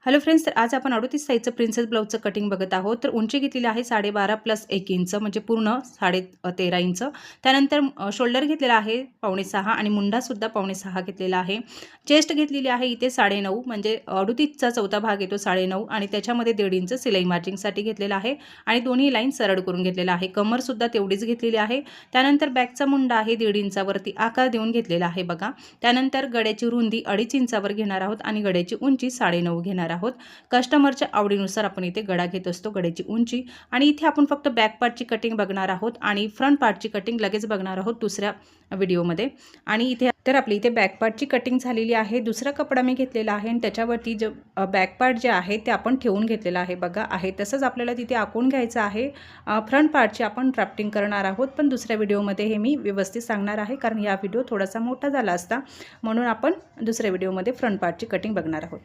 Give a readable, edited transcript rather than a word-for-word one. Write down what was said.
Hello friends, तर आज आपण 38 साईजचं प्रिन्सेस ब्लाउजचं कटिंग बघत आहोत। तर उंची घेतलेली आहे 12.5 प्लस 1 इंच म्हणजे पूर्ण 13.5 इंच। त्यानंतर शोल्डर घेतलेला आहे 5.6 आणि मुंडासुद्धा 5.6 घेतलेला आहे। चेस्ट घेतलेली आहे इथे 9.5 म्हणजे 38चा चौथा भाग येतो 9.5 आणि त्याच्यामध्ये 1.5 इंच सिलाई मार्जिंगसाठी घेतलेला आहे आणि दोन्ही लाईन सरळ करून घेतलेला आहे। कमरसुद्धा तेवढीच घेतलेली आहे। त्यानंतर बॅकचा मुंडा आहे 1.5 इंचावरती आकार देऊन घेतलेला आहे बघा। त्यानंतर गड्याची रुंदी 2.5 इंचावर घेणार आहोत आणि गड्याची उंची 9.5 घेणार आहोत। कस्टमरच्या आवडीनुसार आपण इथे गडा घेत असतो, गड्याची उंची। आणि इथे आपण फक्त बॅक पार्टची कटिंग बघणार आहोत आणि फ्रंट पार्टची कटिंग लगेच बघणार आहोत दुसऱ्या व्हिडिओमध्ये। आणि इथे तर आपली इथे बॅक पार्टची कटिंग झालेली आहे। दुसरा कपडा मी घेतलेला आहे आणि त्याच्यावरती जे बॅक पार्ट जे आहे ते आपण ठेवून घेतलेला आहे बघा आहे तसंच आपल्याला तिथे आखून घ्यायचं आहे। फ्रंट पार्टची आपण ड्राफ्टिंग करणार आहोत, पण दुसऱ्या व्हिडिओमध्ये हे मी व्यवस्थित सांगणार आहे, कारण या व्हिडिओ थोडासा मोठा झाला असता, म्हणून आपण दुसऱ्या व्हिडिओमध्ये फ्रंट पार्टची कटिंग बघणार आहोत।